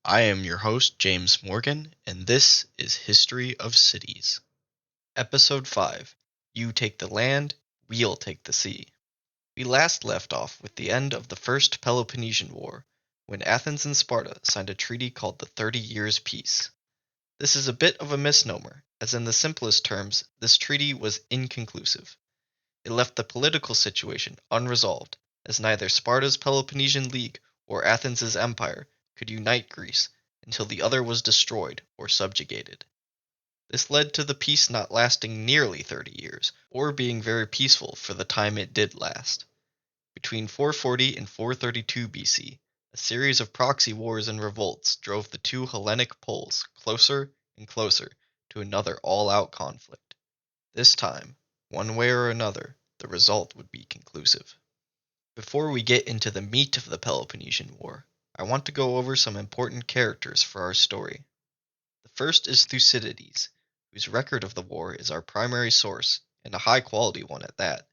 I am your host, James Morgan, and this is History of Cities. Episode 5 You Take the Land, We'll Take the Sea. We last left off with the end of the First Peloponnesian War, when Athens and Sparta signed a treaty called the 30 Years' Peace. This is a bit of a misnomer, as in the simplest terms, this treaty was inconclusive. It left the political situation unresolved, as neither Sparta's Peloponnesian League or Athens's empire could unite Greece until the other was destroyed or subjugated. This led to the peace not lasting nearly 30 years, or being very peaceful for the time it did last. Between 440 and 432 BC, a series of proxy wars and revolts drove the two Hellenic poles closer and closer to another all-out conflict. This time, one way or another, the result would be conclusive. Before we get into the meat of the Peloponnesian War, I want to go over some important characters for our story. The first is Thucydides, whose record of the war is our primary source, and a high-quality one at that.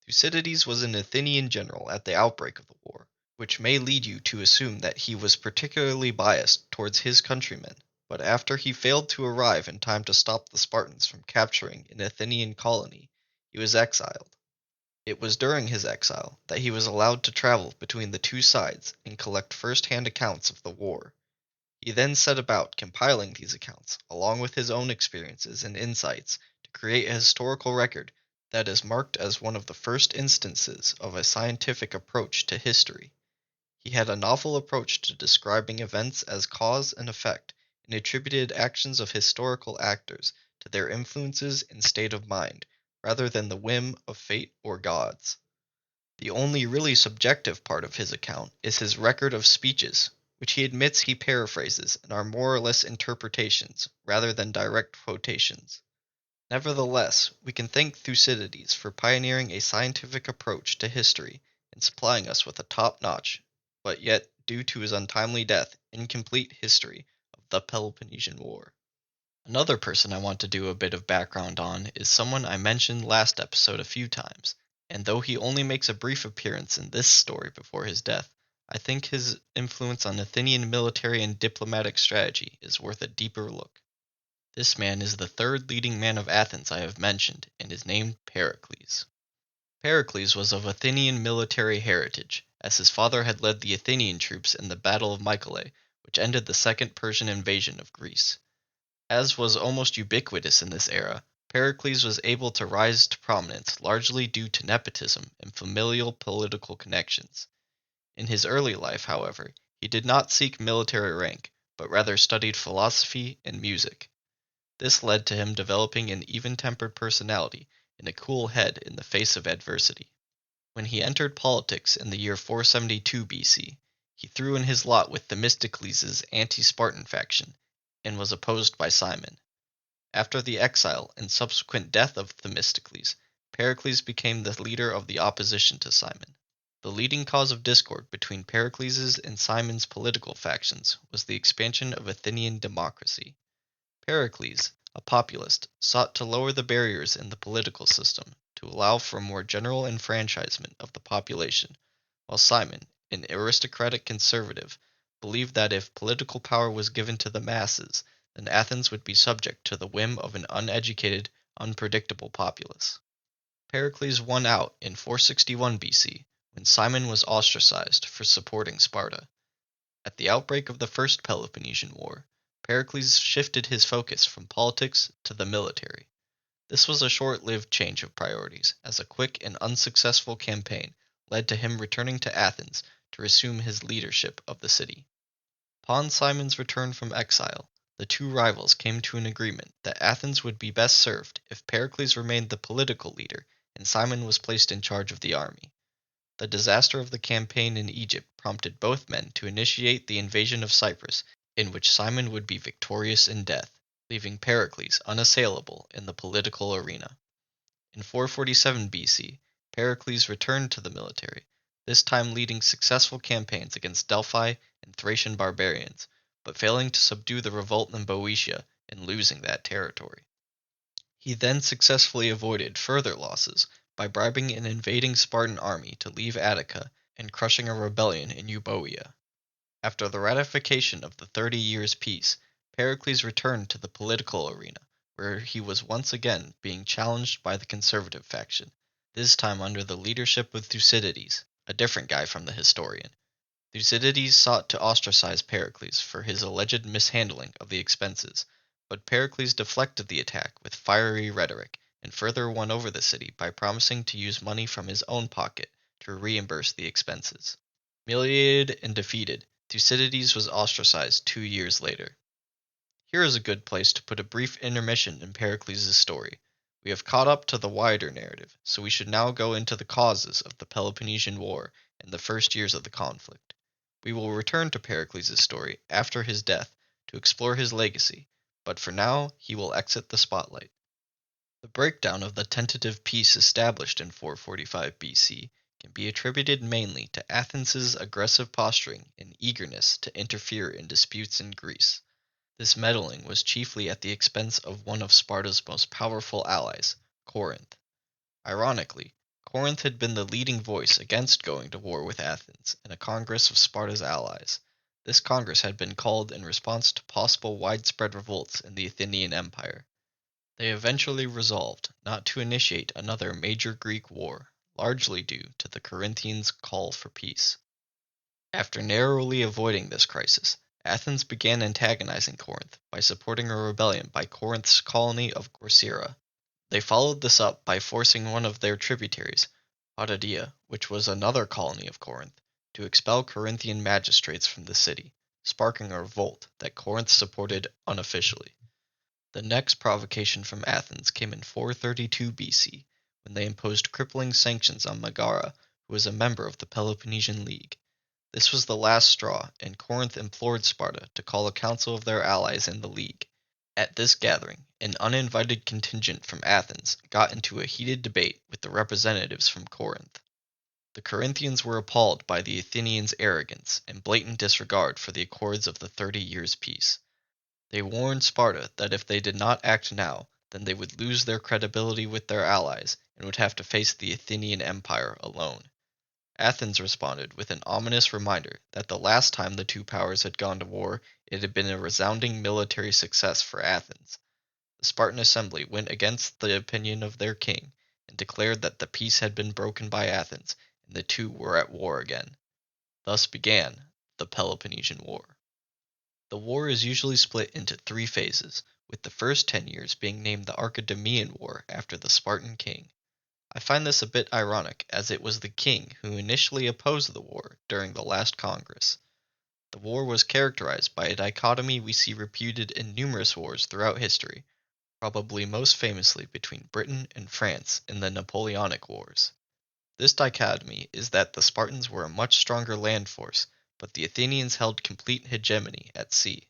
Thucydides was an Athenian general at the outbreak of the war, which may lead you to assume that he was particularly biased towards his countrymen, but after he failed to arrive in time to stop the Spartans from capturing an Athenian colony, he was exiled. It was during his exile that he was allowed to travel between the two sides and collect first-hand accounts of the war. He then set about compiling these accounts, along with his own experiences and insights, to create a historical record that is marked as one of the first instances of a scientific approach to history. He had a novel approach to describing events as cause and effect, and attributed actions of historical actors to their influences and state of mind, rather than the whim of fate or gods. The only really subjective part of his account is his record of speeches, which he admits he paraphrases and are more or less interpretations rather than direct quotations. Nevertheless, we can thank Thucydides for pioneering a scientific approach to history and supplying us with a top-notch, but yet, due to his untimely death, incomplete history of the Peloponnesian War. Another person I want to do a bit of background on is someone I mentioned last episode a few times, and though he only makes a brief appearance in this story before his death, I think his influence on Athenian military and diplomatic strategy is worth a deeper look. This man is the third leading man of Athens I have mentioned, and is named Pericles. Pericles was of Athenian military heritage, as his father had led the Athenian troops in the Battle of Mycale, which ended the Second Persian invasion of Greece. As was almost ubiquitous in this era, Pericles was able to rise to prominence largely due to nepotism and familial political connections. In his early life, however, he did not seek military rank, but rather studied philosophy and music. This led to him developing an even-tempered personality and a cool head in the face of adversity. When he entered politics in the year 472 BC, he threw in his lot with Themistocles' anti-Spartan faction, and was opposed by Cimon. After the exile and subsequent death of Themistocles, Pericles became the leader of the opposition to Cimon. The leading cause of discord between Pericles' and Cimon's political factions was the expansion of Athenian democracy. Pericles, a populist, sought to lower the barriers in the political system to allow for more general enfranchisement of the population, while Cimon, an aristocratic conservative, believed that if political power was given to the masses, then Athens would be subject to the whim of an uneducated, unpredictable populace. Pericles won out in 461 BC, when Cimon was ostracized for supporting Sparta. At the outbreak of the First Peloponnesian War, Pericles shifted his focus from politics to the military. This was a short-lived change of priorities, as a quick and unsuccessful campaign led to him returning to Athens to resume his leadership of the city. Upon Cimon's return from exile, the two rivals came to an agreement that Athens would be best served if Pericles remained the political leader and Cimon was placed in charge of the army. The disaster of the campaign in Egypt prompted both men to initiate the invasion of Cyprus, in which Cimon would be victorious in death, leaving Pericles unassailable in the political arena. In 447 BC, Pericles returned to the military, this time leading successful campaigns against Delphi and Thracian barbarians, but failing to subdue the revolt in Boeotia and losing that territory. He then successfully avoided further losses by bribing an invading Spartan army to leave Attica and crushing a rebellion in Euboea. After the ratification of the 30 Years' Peace, Pericles returned to the political arena, where he was once again being challenged by the conservative faction, this time under the leadership of Thucydides, a different guy from the historian. Thucydides sought to ostracize Pericles for his alleged mishandling of the expenses, but Pericles deflected the attack with fiery rhetoric and further won over the city by promising to use money from his own pocket to reimburse the expenses. Humiliated and defeated, Thucydides was ostracized 2 years later. Here is a good place to put a brief intermission in Pericles' story. We have caught up to the wider narrative, so we should now go into the causes of the Peloponnesian War and the first years of the conflict. We will return to Pericles' story after his death to explore his legacy, but for now he will exit the spotlight. The breakdown of the tentative peace established in 445 BC can be attributed mainly to Athens' aggressive posturing and eagerness to interfere in disputes in Greece. This meddling was chiefly at the expense of one of Sparta's most powerful allies, Corinth. Ironically, Corinth had been the leading voice against going to war with Athens in a congress of Sparta's allies. This congress had been called in response to possible widespread revolts in the Athenian Empire. They eventually resolved not to initiate another major Greek war, largely due to the Corinthians' call for peace. After narrowly avoiding this crisis, Athens began antagonizing Corinth by supporting a rebellion by Corinth's colony of Corcyra. They followed this up by forcing one of their tributaries, Potidaea, which was another colony of Corinth, to expel Corinthian magistrates from the city, sparking a revolt that Corinth supported unofficially. The next provocation from Athens came in 432 BC, when they imposed crippling sanctions on Megara, who was a member of the Peloponnesian League. This was the last straw, and Corinth implored Sparta to call a council of their allies in the League. At this gathering, an uninvited contingent from Athens got into a heated debate with the representatives from Corinth. The Corinthians were appalled by the Athenians' arrogance and blatant disregard for the accords of the 30 Years' Peace. They warned Sparta that if they did not act now, then they would lose their credibility with their allies and would have to face the Athenian Empire alone. Athens responded with an ominous reminder that the last time the two powers had gone to war, it had been a resounding military success for Athens. The Spartan assembly went against the opinion of their king and declared that the peace had been broken by Athens and the two were at war again. Thus began the Peloponnesian War. The war is usually split into 3 phases, with the first 10 years being named the Archidemian War after the Spartan king. I find this a bit ironic, as it was the king who initially opposed the war during the last Congress. The war was characterized by a dichotomy we see repeated in numerous wars throughout history, probably most famously between Britain and France in the Napoleonic Wars. This dichotomy is that the Spartans were a much stronger land force, but the Athenians held complete hegemony at sea.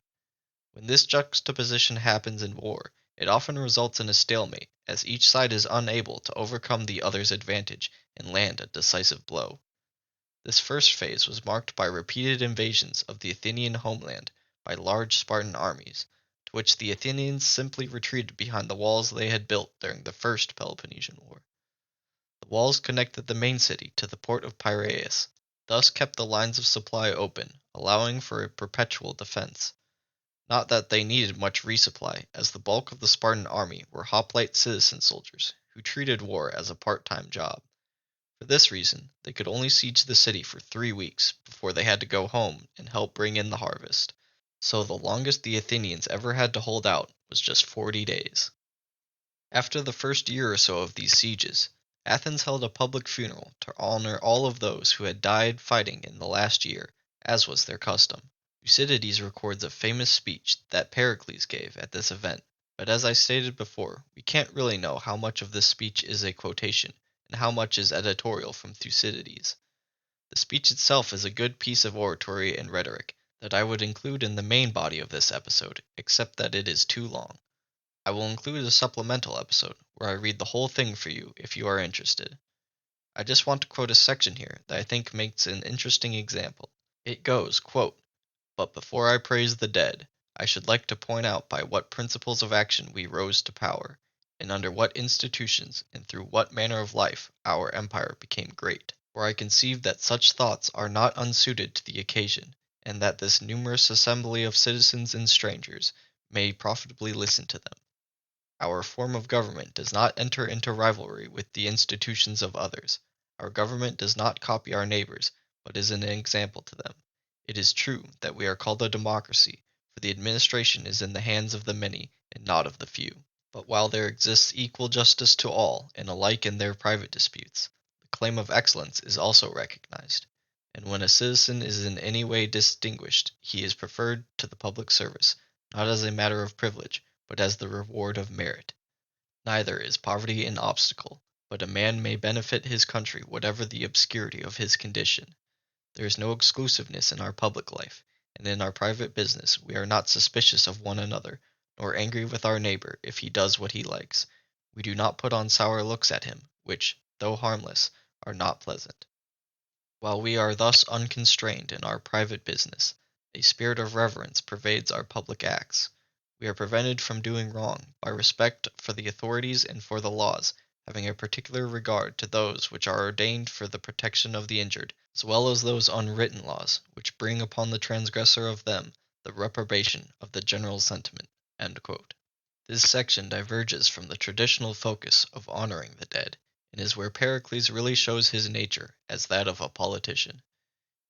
When this juxtaposition happens in war, it often results in a stalemate, as each side is unable to overcome the other's advantage and land a decisive blow. This first phase was marked by repeated invasions of the Athenian homeland by large Spartan armies, to which the Athenians simply retreated behind the walls they had built during the First Peloponnesian War. The walls connected the main city to the port of Piraeus, thus kept the lines of supply open, allowing for a perpetual defense. Not that they needed much resupply, as the bulk of the Spartan army were hoplite citizen soldiers who treated war as a part-time job. For this reason, they could only siege the city for 3 weeks before they had to go home and help bring in the harvest. So the longest the Athenians ever had to hold out was just 40 days. After the first year or so of these sieges, Athens held a public funeral to honor all of those who had died fighting in the last year, as was their custom. Thucydides records a famous speech that Pericles gave at this event, but as I stated before, we can't really know how much of this speech is a quotation and how much is editorial from Thucydides. The speech itself is a good piece of oratory and rhetoric that I would include in the main body of this episode, except that it is too long. I will include a supplemental episode where I read the whole thing for you if you are interested. I just want to quote a section here that I think makes an interesting example. It goes, quote, "But before I praise the dead, I should like to point out by what principles of action we rose to power, and under what institutions and through what manner of life our empire became great. For I conceive that such thoughts are not unsuited to the occasion, and that this numerous assembly of citizens and strangers may profitably listen to them. Our form of government does not enter into rivalry with the institutions of others. Our government does not copy our neighbors, but is an example to them. It is true that we are called a democracy, for the administration is in the hands of the many and not of the few. But while there exists equal justice to all, and alike in their private disputes, the claim of excellence is also recognized. And when a citizen is in any way distinguished, he is preferred to the public service, not as a matter of privilege, but as the reward of merit. Neither is poverty an obstacle, but a man may benefit his country whatever the obscurity of his condition. There is no exclusiveness in our public life, and in our private business we are not suspicious of one another, nor angry with our neighbor if he does what he likes. We do not put on sour looks at him, which, though harmless, are not pleasant. While we are thus unconstrained in our private business, a spirit of reverence pervades our public acts. We are prevented from doing wrong by respect for the authorities and for the laws, having a particular regard to those which are ordained for the protection of the injured, as well as those unwritten laws, which bring upon the transgressor of them the reprobation of the general sentiment." This section diverges from the traditional focus of honoring the dead, and is where Pericles really shows his nature as that of a politician.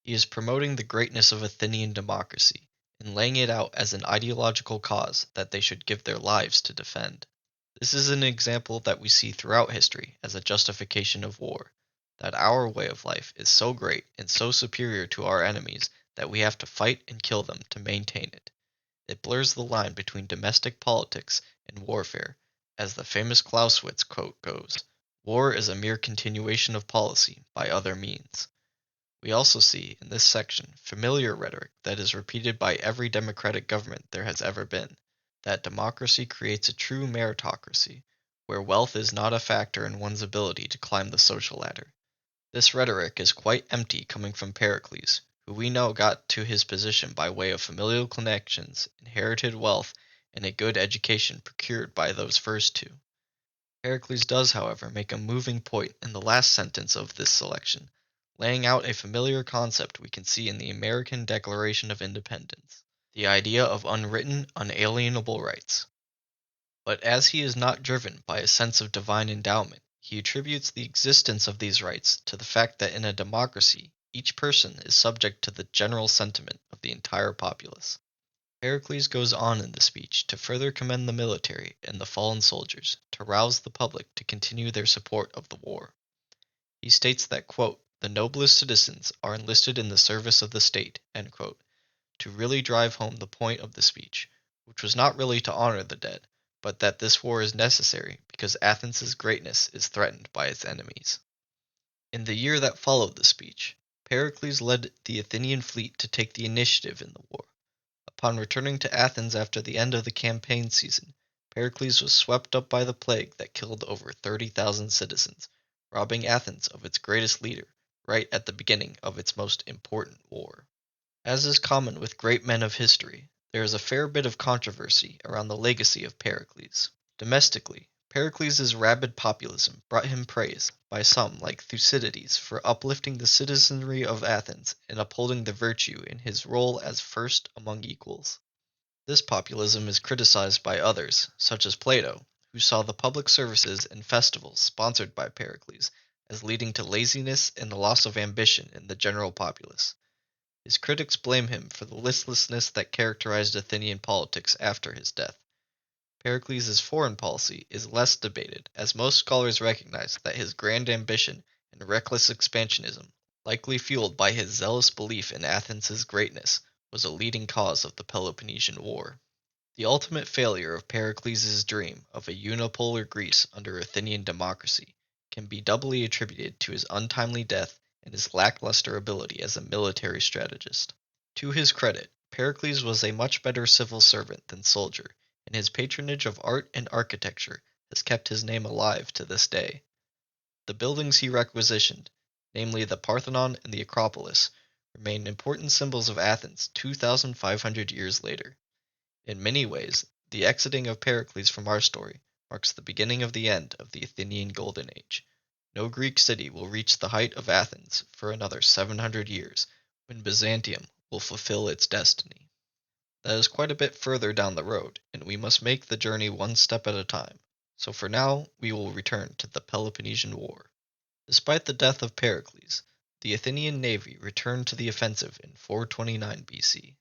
He is promoting the greatness of Athenian democracy, and laying it out as an ideological cause that they should give their lives to defend. This is an example that we see throughout history as a justification of war, that our way of life is so great and so superior to our enemies that we have to fight and kill them to maintain it. It blurs the line between domestic politics and warfare, as the famous Clausewitz quote goes, "War is a mere continuation of policy by other means." We also see in this section familiar rhetoric that is repeated by every democratic government there has ever been, that democracy creates a true meritocracy, where wealth is not a factor in one's ability to climb the social ladder. This rhetoric is quite empty coming from Pericles, who we know got to his position by way of familial connections, inherited wealth, and a good education procured by those first two. Pericles does, however, make a moving point in the last sentence of this selection, laying out a familiar concept we can see in the American Declaration of Independence, the idea of unwritten, unalienable rights. But as he is not driven by a sense of divine endowment, he attributes the existence of these rights to the fact that in a democracy each person is subject to the general sentiment of the entire populace. Pericles goes on in the speech to further commend the military and the fallen soldiers, to rouse the public to continue their support of the war. He states that, quote, "the noblest citizens are enlisted in the service of the state," end quote, to really drive home the point of the speech, which was not really to honor the dead, but that this war is necessary because Athens' greatness is threatened by its enemies. In the year that followed the speech, Pericles led the Athenian fleet to take the initiative in the war. Upon returning to Athens after the end of the campaign season, Pericles was swept up by the plague that killed over 30,000 citizens, robbing Athens of its greatest leader right at the beginning of its most important war. As is common with great men of history, there is a fair bit of controversy around the legacy of Pericles. Domestically, Pericles' rabid populism brought him praise, by some like Thucydides, for uplifting the citizenry of Athens and upholding the virtue in his role as first among equals. This populism is criticized by others, such as Plato, who saw the public services and festivals sponsored by Pericles as leading to laziness and the loss of ambition in the general populace. His critics blame him for the listlessness that characterized Athenian politics after his death. Pericles' foreign policy is less debated, as most scholars recognize that his grand ambition and reckless expansionism, likely fueled by his zealous belief in Athens' greatness, was a leading cause of the Peloponnesian War. The ultimate failure of Pericles' dream of a unipolar Greece under Athenian democracy can be doubly attributed to his untimely death and his lackluster ability as a military strategist. To his credit, Pericles was a much better civil servant than soldier, and his patronage of art and architecture has kept his name alive to this day. The buildings he requisitioned, namely the Parthenon and the Acropolis, remain important symbols of Athens 2,500 years later. In many ways, the exiting of Pericles from our story marks the beginning of the end of the Athenian Golden Age. No Greek city will reach the height of Athens for another 700 years, when Byzantium will fulfill its destiny. That is quite a bit further down the road, and we must make the journey one step at a time. So for now, we will return to the Peloponnesian War. Despite the death of Pericles, the Athenian navy returned to the offensive in 429 BC.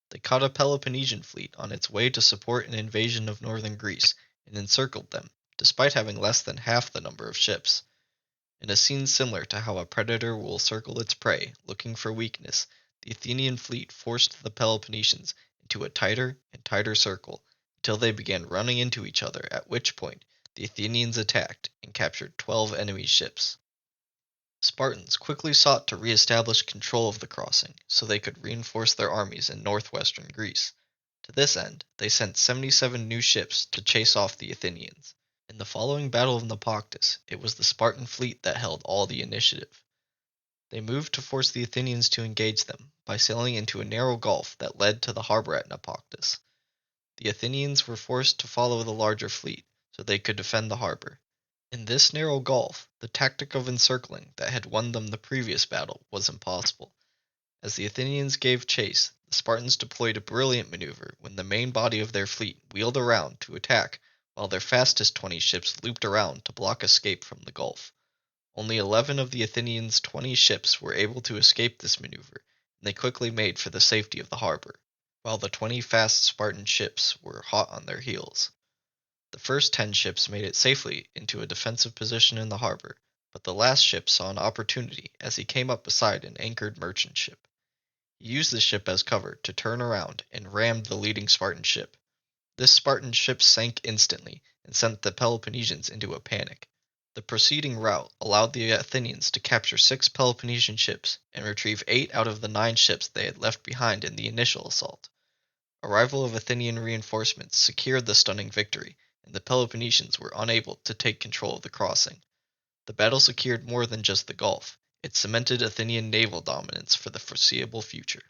They caught a Peloponnesian fleet on its way to support an invasion of northern Greece and encircled them, despite having less than half the number of ships. In a scene similar to how a predator will circle its prey, looking for weakness, the Athenian fleet forced the Peloponnesians into a tighter and tighter circle until they began running into each other, at which point the Athenians attacked and captured 12 enemy ships. Spartans quickly sought to re-establish control of the crossing so they could reinforce their armies in northwestern Greece. To this end, they sent 77 new ships to chase off the Athenians. In the following Battle of Naupactus, it was the Spartan fleet that held all the initiative. They moved to force the Athenians to engage them by sailing into a narrow gulf that led to the harbor at Naupactus. The Athenians were forced to follow the larger fleet so they could defend the harbor. In this narrow gulf, the tactic of encircling that had won them the previous battle was impossible. As the Athenians gave chase, the Spartans deployed a brilliant maneuver when the main body of their fleet wheeled around to attack while their fastest 20 ships looped around to block escape from the Gulf. Only 11 of the Athenians' 20 ships were able to escape this maneuver, and they quickly made for the safety of the harbor, while the 20 fast Spartan ships were hot on their heels. The first 10 ships made it safely into a defensive position in the harbor, but the last ship saw an opportunity as he came up beside an anchored merchant ship. He used the ship as cover to turn around and rammed the leading Spartan ship. This Spartan ship sank instantly and sent the Peloponnesians into a panic. The proceeding rout allowed the Athenians to capture 6 Peloponnesian ships and retrieve 8 out of the 9 ships they had left behind in the initial assault. Arrival of Athenian reinforcements secured the stunning victory, and the Peloponnesians were unable to take control of the crossing. The battle secured more than just the Gulf. It cemented Athenian naval dominance for the foreseeable future.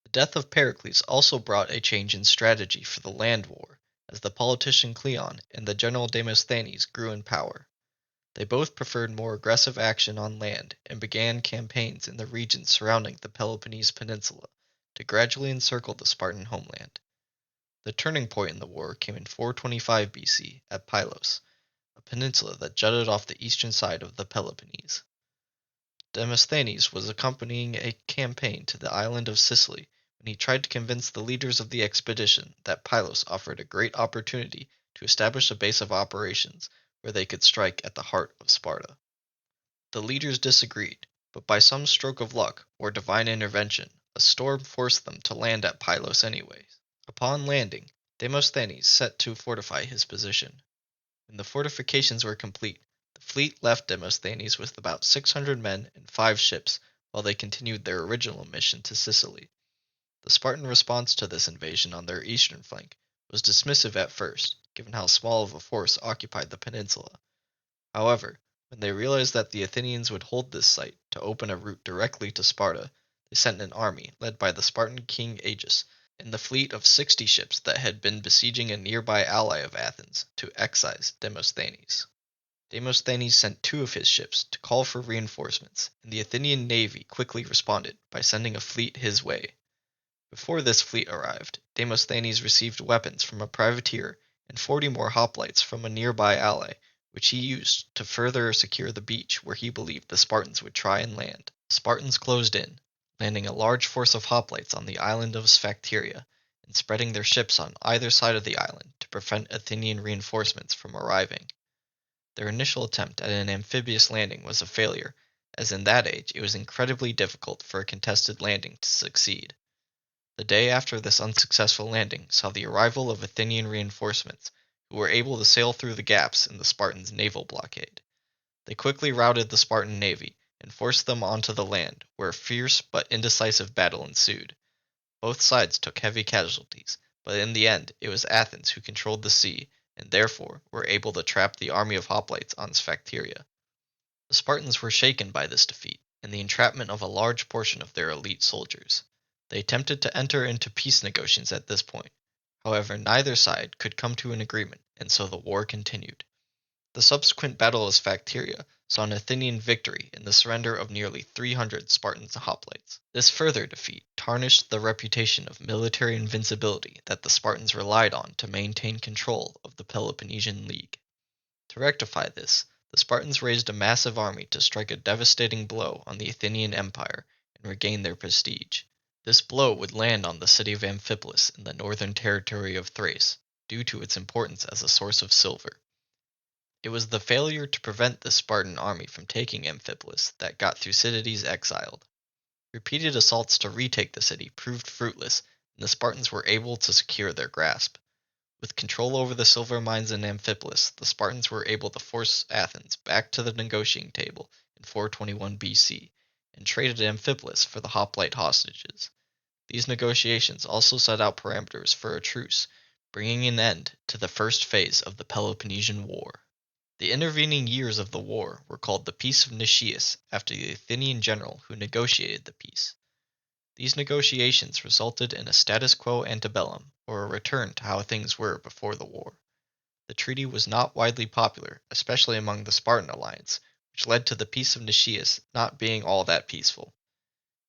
The death of Pericles also brought a change in strategy for the land war, as the politician Cleon and the general Demosthenes grew in power. They both preferred more aggressive action on land and began campaigns in the regions surrounding the Peloponnese Peninsula to gradually encircle the Spartan homeland. The turning point in the war came in 425 BC at Pylos, a peninsula that jutted off the eastern side of the Peloponnese. Demosthenes was accompanying a campaign to the island of Sicily when he tried to convince the leaders of the expedition that Pylos offered a great opportunity to establish a base of operations where they could strike at the heart of Sparta. The leaders disagreed, but by some stroke of luck or divine intervention, a storm forced them to land at Pylos anyways. Upon landing, Demosthenes set to fortify his position. When the fortifications were complete, the fleet left Demosthenes with about 600 men and 5 ships while they continued their original mission to Sicily. The Spartan response to this invasion on their eastern flank was dismissive at first, given how small of a force occupied the peninsula. However, when they realized that the Athenians would hold this site to open a route directly to Sparta, they sent an army led by the Spartan king Agis and the fleet of 60 ships that had been besieging a nearby ally of Athens to excise Demosthenes. Demosthenes sent 2 of his ships to call for reinforcements, and the Athenian navy quickly responded by sending a fleet his way. Before this fleet arrived, Demosthenes received weapons from a privateer and 40 more hoplites from a nearby ally, which he used to further secure the beach where he believed the Spartans would try and land. The Spartans closed in, landing a large force of hoplites on the island of Sphacteria and spreading their ships on either side of the island to prevent Athenian reinforcements from arriving. Their initial attempt at an amphibious landing was a failure, as in that age it was incredibly difficult for a contested landing to succeed. The day after this unsuccessful landing saw the arrival of Athenian reinforcements, who were able to sail through the gaps in the Spartans' naval blockade. They quickly routed the Spartan navy and forced them onto the land, where a fierce but indecisive battle ensued. Both sides took heavy casualties, but in the end it was Athens who controlled the sea, and therefore were able to trap the army of hoplites on Sphacteria. The Spartans were shaken by this defeat and the entrapment of a large portion of their elite soldiers. They attempted to enter into peace negotiations at this point. However, neither side could come to an agreement, and so the war continued. The subsequent Battle of Sphacteria saw an Athenian victory in the surrender of nearly 300 Spartan hoplites. This further defeat tarnished the reputation of military invincibility that the Spartans relied on to maintain control of the Peloponnesian League. To rectify this, the Spartans raised a massive army to strike a devastating blow on the Athenian Empire and regain their prestige. This blow would land on the city of Amphipolis in the northern territory of Thrace, due to its importance as a source of silver. It was the failure to prevent the Spartan army from taking Amphipolis that got Thucydides exiled. Repeated assaults to retake the city proved fruitless, and the Spartans were able to secure their grasp. With control over the silver mines in Amphipolis, the Spartans were able to force Athens back to the negotiating table in 421 BC and traded Amphipolis for the hoplite hostages. These negotiations also set out parameters for a truce, bringing an end to the first phase of the Peloponnesian War. The intervening years of the war were called the Peace of Nicias after the Athenian general who negotiated the peace. These negotiations resulted in a status quo antebellum, or a return to how things were before the war. The treaty was not widely popular, especially among the Spartan alliance, which led to the Peace of Nicias not being all that peaceful.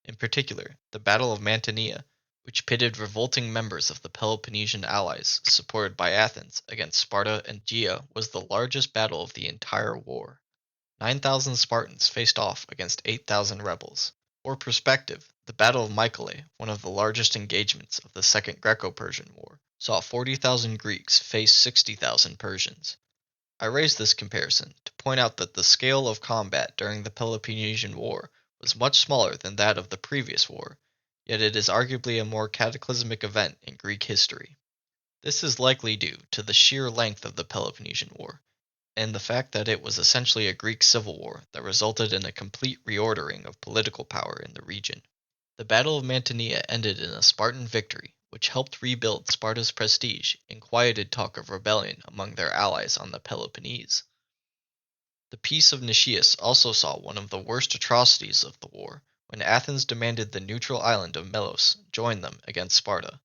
In particular, the Battle of Mantinea, which pitted revolting members of the Peloponnesian allies supported by Athens against Sparta and Gaea, was the largest battle of the entire war. 9,000 Spartans faced off against 8,000 rebels. For perspective, the Battle of Mycale, one of the largest engagements of the Second Greco-Persian War, saw 40,000 Greeks face 60,000 Persians. I raise this comparison to point out that the scale of combat during the Peloponnesian War was much smaller than that of the previous war, yet it is arguably a more cataclysmic event in Greek history. This is likely due to the sheer length of the Peloponnesian War, and the fact that it was essentially a Greek civil war that resulted in a complete reordering of political power in the region. The Battle of Mantinea ended in a Spartan victory, which helped rebuild Sparta's prestige and quieted talk of rebellion among their allies on the Peloponnese. The Peace of Nicias also saw one of the worst atrocities of the war, when Athens demanded the neutral island of Melos join them against Sparta.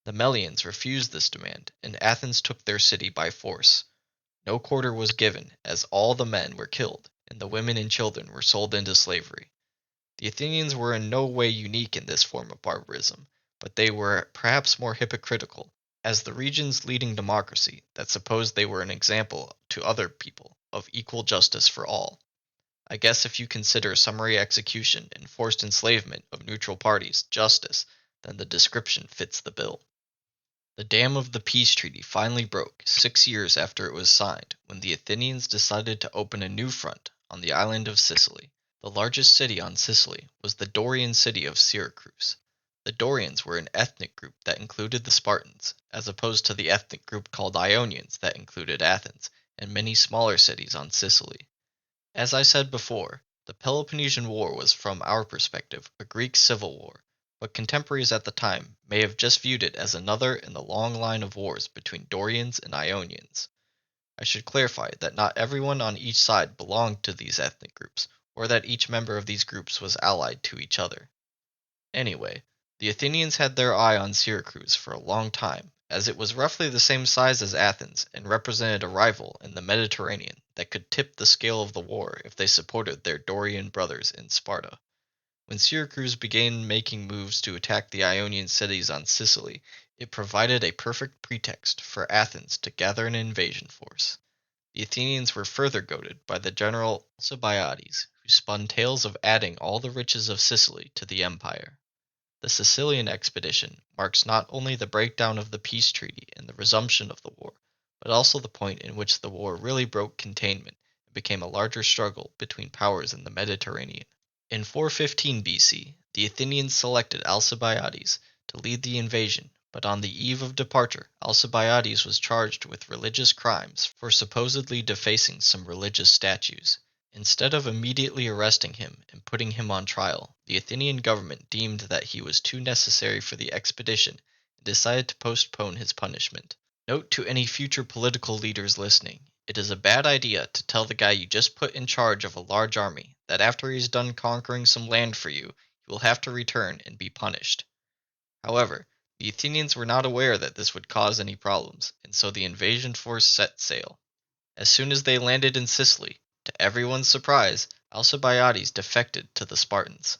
The Melians refused this demand, and Athens took their city by force. No quarter was given, as all the men were killed, and the women and children were sold into slavery. The Athenians were in no way unique in this form of barbarism, but they were perhaps more hypocritical, as the region's leading democracy that supposed they were an example to other people of equal justice for all. I guess if you consider summary execution and forced enslavement of neutral parties justice, then the description fits the bill. The dam of the peace treaty finally broke 6 years after it was signed, when the Athenians decided to open a new front on the island of Sicily. The largest city on Sicily was the Dorian city of Syracuse. The Dorians were an ethnic group that included the Spartans, as opposed to the ethnic group called Ionians that included Athens and many smaller cities on Sicily. As I said before, the Peloponnesian War was, from our perspective, a Greek civil war, but contemporaries at the time may have just viewed it as another in the long line of wars between Dorians and Ionians. I should clarify that not everyone on each side belonged to these ethnic groups, or that each member of these groups was allied to each other. Anyway, the Athenians had their eye on Syracuse for a long time, as it was roughly the same size as Athens and represented a rival in the Mediterranean that could tip the scale of the war if they supported their Dorian brothers in Sparta. When Syracuse began making moves to attack the Ionian cities on Sicily, it provided a perfect pretext for Athens to gather an invasion force. The Athenians were further goaded by the general Alcibiades, who spun tales of adding all the riches of Sicily to the empire. The Sicilian expedition marks not only the breakdown of the peace treaty and the resumption of the war, but also the point in which the war really broke containment and became a larger struggle between powers in the Mediterranean. In 415 BC, the Athenians selected Alcibiades to lead the invasion, but on the eve of departure, Alcibiades was charged with religious crimes for supposedly defacing some religious statues. Instead of immediately arresting him and putting him on trial, the Athenian government deemed that he was too necessary for the expedition and decided to postpone his punishment. Note to any future political leaders listening, it is a bad idea to tell the guy you just put in charge of a large army that after he's done conquering some land for you, he will have to return and be punished. However, the Athenians were not aware that this would cause any problems, and so the invasion force set sail. As soon as they landed in Sicily, to everyone's surprise, Alcibiades defected to the Spartans.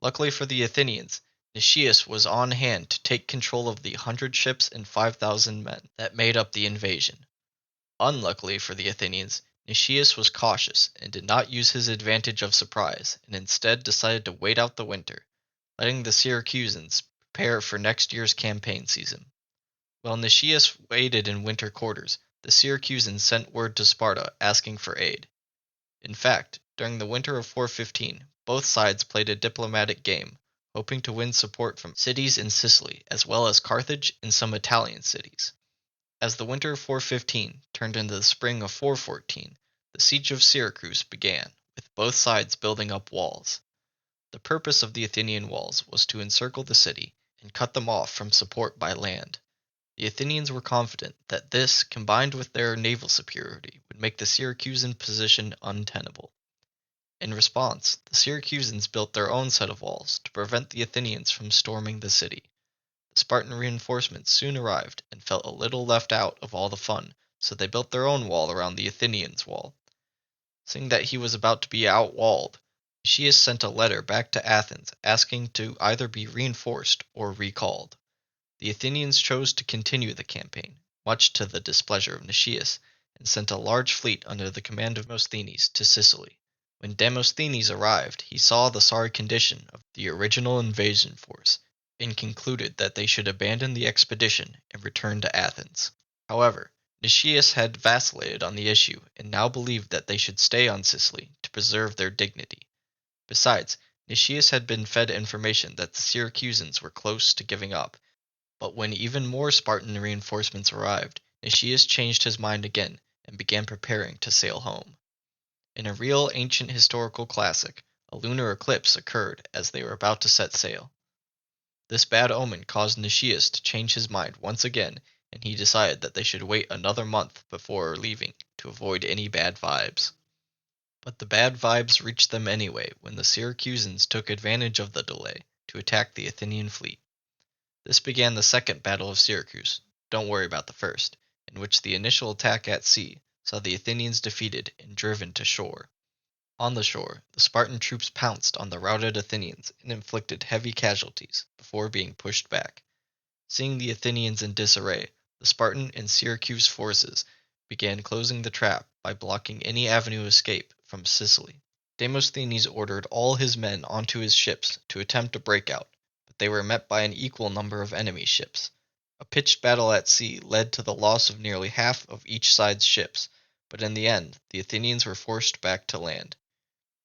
Luckily for the Athenians, Nicias was on hand to take control of the 100 ships and 5,000 men that made up the invasion. Unluckily for the Athenians, Nicias was cautious and did not use his advantage of surprise, and instead decided to wait out the winter, letting the Syracusans prepare for next year's campaign season. While Nicias waited in winter quarters, the Syracusans sent word to Sparta asking for aid. In fact, during the winter of 415, both sides played a diplomatic game, hoping to win support from cities in Sicily as well as Carthage and some Italian cities. As the winter of 415 turned into the spring of 414, the siege of Syracuse began, with both sides building up walls. The purpose of the Athenian walls was to encircle the city and cut them off from support by land. The Athenians were confident that this, combined with their naval superiority, would make the Syracusan position untenable. In response, the Syracusans built their own set of walls to prevent the Athenians from storming the city. The Spartan reinforcements soon arrived and felt a little left out of all the fun, so they built their own wall around the Athenians' wall. Seeing that he was about to be outwalled, Nicias sent a letter back to Athens asking to either be reinforced or recalled. The Athenians chose to continue the campaign, much to the displeasure of Nicias, and sent a large fleet under the command of Demosthenes to Sicily. When Demosthenes arrived, he saw the sorry condition of the original invasion force, and concluded that they should abandon the expedition and return to Athens. However, Nicias had vacillated on the issue and now believed that they should stay on Sicily to preserve their dignity. Besides, Nicias had been fed information that the Syracusans were close to giving up, but when even more Spartan reinforcements arrived, Nicias changed his mind again and began preparing to sail home. In a real ancient historical classic, a lunar eclipse occurred as they were about to set sail. This bad omen caused Nicias to change his mind once again, and he decided that they should wait another month before leaving to avoid any bad vibes. But the bad vibes reached them anyway when the Syracusans took advantage of the delay to attack the Athenian fleet. This began the Second Battle of Syracuse, don't worry about the first, in which the initial attack at sea saw the Athenians defeated and driven to shore. On the shore, the Spartan troops pounced on the routed Athenians and inflicted heavy casualties before being pushed back. Seeing the Athenians in disarray, the Spartan and Syracuse forces began closing the trap by blocking any avenue of escape from Sicily. Demosthenes ordered all his men onto his ships to attempt a breakout, but they were met by an equal number of enemy ships. A pitched battle at sea led to the loss of nearly half of each side's ships, but in the end, the Athenians were forced back to land.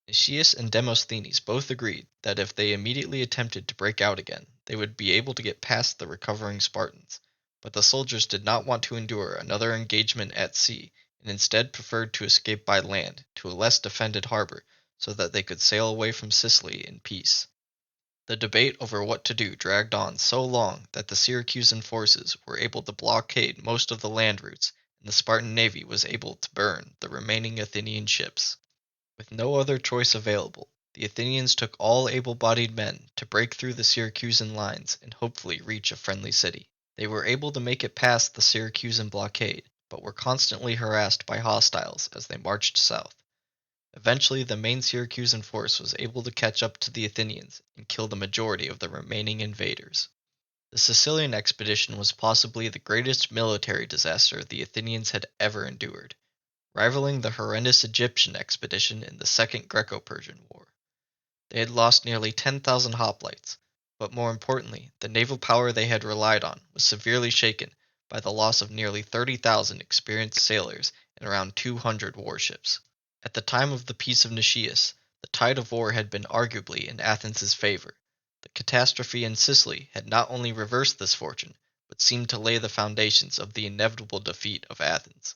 Nicias and Demosthenes both agreed that if they immediately attempted to break out again, they would be able to get past the recovering Spartans, but the soldiers did not want to endure another engagement at sea and instead preferred to escape by land to a less defended harbor so that they could sail away from Sicily in peace. The debate over what to do dragged on so long that the Syracusan forces were able to blockade most of the land routes, and the Spartan navy was able to burn the remaining Athenian ships. With no other choice available, the Athenians took all able-bodied men to break through the Syracusan lines and hopefully reach a friendly city. They were able to make it past the Syracusan blockade, but were constantly harassed by hostiles as they marched south. Eventually, the main Syracusan force was able to catch up to the Athenians and kill the majority of the remaining invaders. The Sicilian expedition was possibly the greatest military disaster the Athenians had ever endured, rivaling the horrendous Egyptian expedition in the Second Greco-Persian War. They had lost nearly 10,000 hoplites, but more importantly, the naval power they had relied on was severely shaken by the loss of nearly 30,000 experienced sailors and around 200 warships. At the time of the Peace of Nicias, the tide of war had been arguably in Athens' favor. The catastrophe in Sicily had not only reversed this fortune, but seemed to lay the foundations of the inevitable defeat of Athens.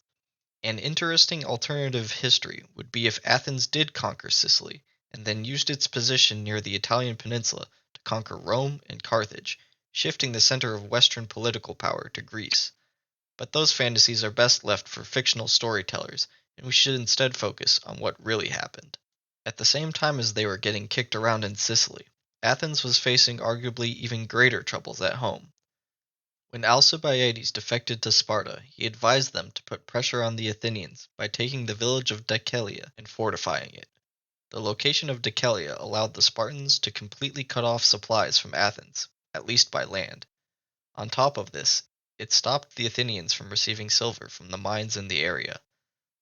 An interesting alternative history would be if Athens did conquer Sicily, and then used its position near the Italian peninsula to conquer Rome and Carthage, shifting the center of Western political power to Greece. But those fantasies are best left for fictional storytellers, and we should instead focus on what really happened. At the same time as they were getting kicked around in Sicily, Athens was facing arguably even greater troubles at home. When Alcibiades defected to Sparta, he advised them to put pressure on the Athenians by taking the village of Decelea and fortifying it. The location of Decelea allowed the Spartans to completely cut off supplies from Athens, at least by land. On top of this, it stopped the Athenians from receiving silver from the mines in the area.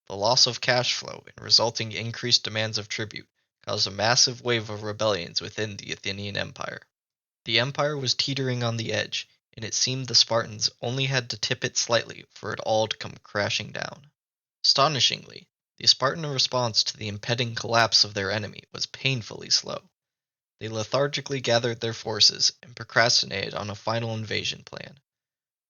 The loss of cash flow and resulting increased demands of tribute caused a massive wave of rebellions within the Athenian Empire. The empire was teetering on the edge, and it seemed the Spartans only had to tip it slightly for it all to come crashing down. Astonishingly, the Spartan response to the impending collapse of their enemy was painfully slow. They lethargically gathered their forces and procrastinated on a final invasion plan.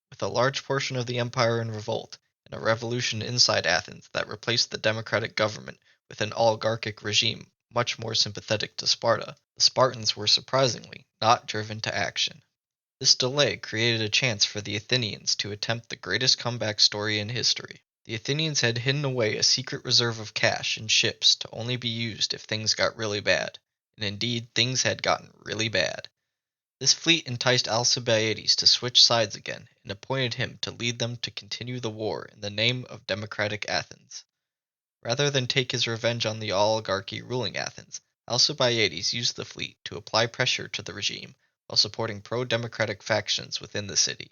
With a large portion of the empire in revolt, and a revolution inside Athens that replaced the democratic government with an oligarchic regime much more sympathetic to Sparta, the Spartans were surprisingly not driven to action. This delay created a chance for the Athenians to attempt the greatest comeback story in history. The Athenians had hidden away a secret reserve of cash and ships to only be used if things got really bad, and indeed things had gotten really bad. This fleet enticed Alcibiades to switch sides again and appointed him to lead them to continue the war in the name of democratic Athens. Rather than take his revenge on the oligarchy ruling Athens, Alcibiades used the fleet to apply pressure to the regime while supporting pro-democratic factions within the city.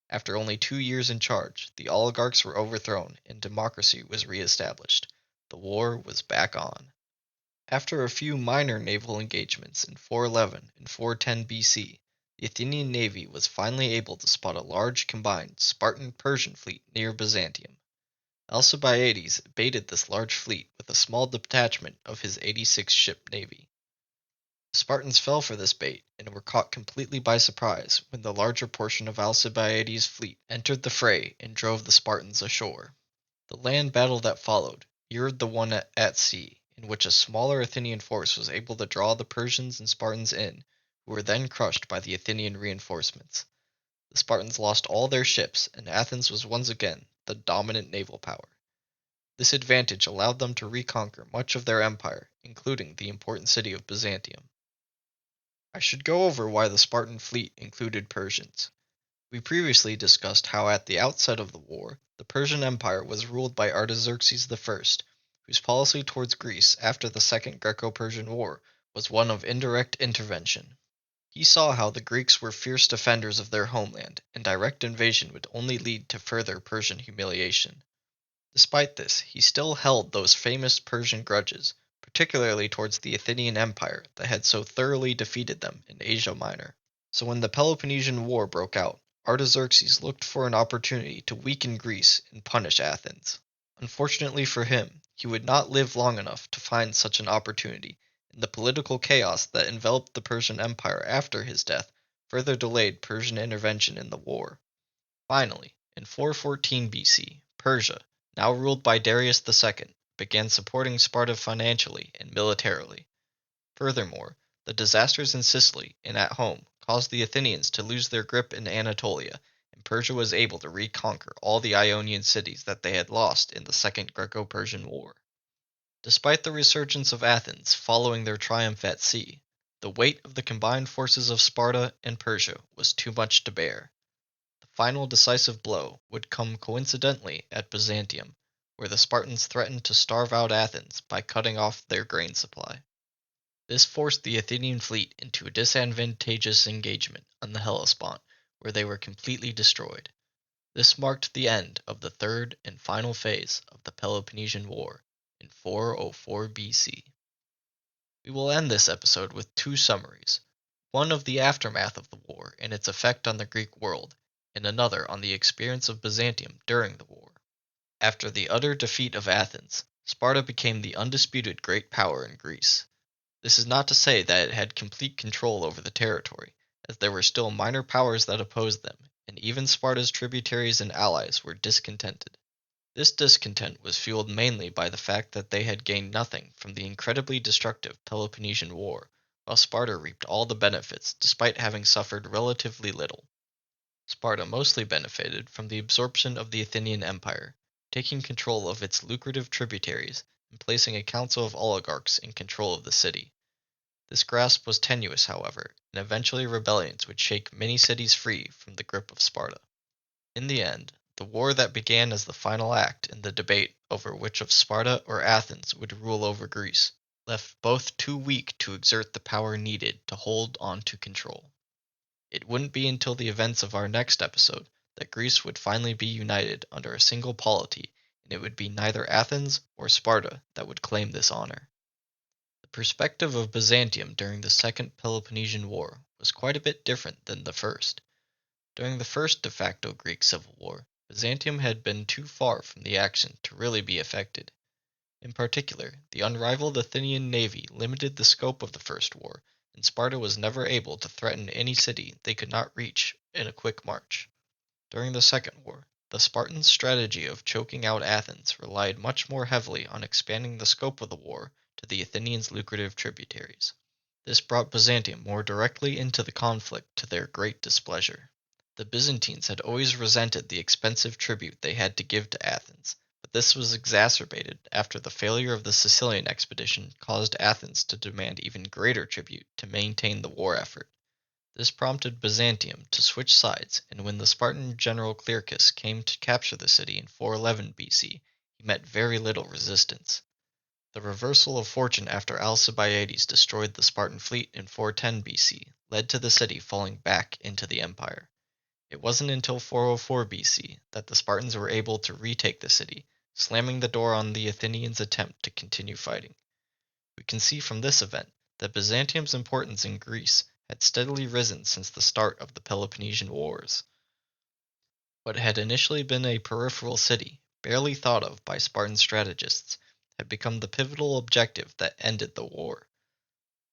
After only 2 years in charge, the oligarchs were overthrown and democracy was re-established. The war was back on. After a few minor naval engagements in 411 and 410 BC, the Athenian navy was finally able to spot a large combined Spartan-Persian fleet near Byzantium. Alcibiades baited this large fleet with a small detachment of his 86-ship navy. The Spartans fell for this bait and were caught completely by surprise when the larger portion of Alcibiades' fleet entered the fray and drove the Spartans ashore. The land battle that followed mirrored the one at sea, in which a smaller Athenian force was able to draw the Persians and Spartans in, who were then crushed by the Athenian reinforcements. The Spartans lost all their ships, and Athens was once again the dominant naval power. This advantage allowed them to reconquer much of their empire, including the important city of Byzantium. I should go over why the Spartan fleet included Persians. We previously discussed how at the outset of the war, the Persian Empire was ruled by Artaxerxes I, whose policy towards Greece after the Second Greco-Persian War was one of indirect intervention. He saw how the Greeks were fierce defenders of their homeland, and direct invasion would only lead to further Persian humiliation. Despite this, he still held those famous Persian grudges, particularly towards the Athenian Empire that had so thoroughly defeated them in Asia Minor. So when the Peloponnesian War broke out, Artaxerxes looked for an opportunity to weaken Greece and punish Athens. Unfortunately for him, he would not live long enough to find such an opportunity, and the political chaos that enveloped the Persian Empire after his death further delayed Persian intervention in the war. Finally, in 414 BC, Persia, now ruled by Darius II, began supporting Sparta financially and militarily. Furthermore, the disasters in Sicily and at home caused the Athenians to lose their grip in Anatolia, and Persia was able to reconquer all the Ionian cities that they had lost in the Second Greco-Persian War. Despite the resurgence of Athens following their triumph at sea, the weight of the combined forces of Sparta and Persia was too much to bear. The final decisive blow would come coincidentally at Byzantium, where the Spartans threatened to starve out Athens by cutting off their grain supply. This forced the Athenian fleet into a disadvantageous engagement on the Hellespont, where they were completely destroyed. This marked the end of the third and final phase of the Peloponnesian War in 404 BC. We will end this episode with two summaries, one of the aftermath of the war and its effect on the Greek world, and another on the experience of Byzantium during the war. After the utter defeat of Athens, Sparta became the undisputed great power in Greece. This is not to say that it had complete control over the territory, as there were still minor powers that opposed them, and even Sparta's tributaries and allies were discontented. This discontent was fueled mainly by the fact that they had gained nothing from the incredibly destructive Peloponnesian War, while Sparta reaped all the benefits despite having suffered relatively little. Sparta mostly benefited from the absorption of the Athenian Empire, taking control of its lucrative tributaries and placing a council of oligarchs in control of the city. This grasp was tenuous, however, and eventually rebellions would shake many cities free from the grip of Sparta. In the end, the war that began as the final act in the debate over which of Sparta or Athens would rule over Greece left both too weak to exert the power needed to hold on to control. It wouldn't be until the events of our next episode that Greece would finally be united under a single polity, and it would be neither Athens or Sparta that would claim this honor. The perspective of Byzantium during the Second Peloponnesian War was quite a bit different than the first. During the first de facto Greek civil war, Byzantium had been too far from the action to really be affected. In particular, the unrivaled Athenian navy limited the scope of the first war, and Sparta was never able to threaten any city they could not reach in a quick march. During the second war, the Spartans' strategy of choking out Athens relied much more heavily on expanding the scope of the war to the Athenians' lucrative tributaries. This brought Byzantium more directly into the conflict to their great displeasure. The Byzantines had always resented the expensive tribute they had to give to Athens, but this was exacerbated after the failure of the Sicilian expedition caused Athens to demand even greater tribute to maintain the war effort. This prompted Byzantium to switch sides, and when the Spartan general Clearchus came to capture the city in 411 BC, he met very little resistance. The reversal of fortune after Alcibiades destroyed the Spartan fleet in 410 BC led to the city falling back into the empire. It wasn't until 404 BC that the Spartans were able to retake the city, slamming the door on the Athenians' attempt to continue fighting. We can see from this event that Byzantium's importance in Greece had steadily risen since the start of the Peloponnesian Wars. What had initially been a peripheral city, barely thought of by Spartan strategists, had become the pivotal objective that ended the war.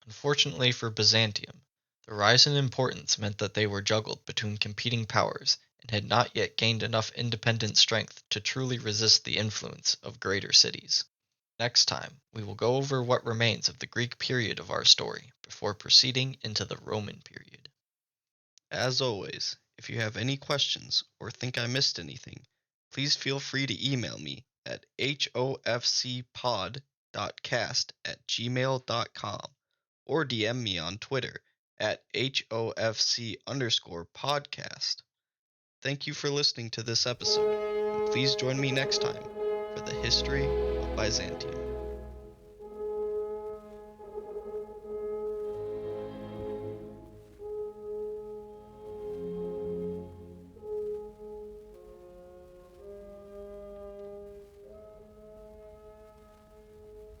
Unfortunately for Byzantium, the rise in importance meant that they were juggled between competing powers and had not yet gained enough independent strength to truly resist the influence of greater cities. Next time, we will go over what remains of the Greek period of our story before proceeding into the Roman period. As always, if you have any questions or think I missed anything, please feel free to email me at hofcpod.cast@gmail.com or DM me on Twitter at HOFC_podcast. Thank you for listening to this episode, and please join me next time for the history of Byzantium.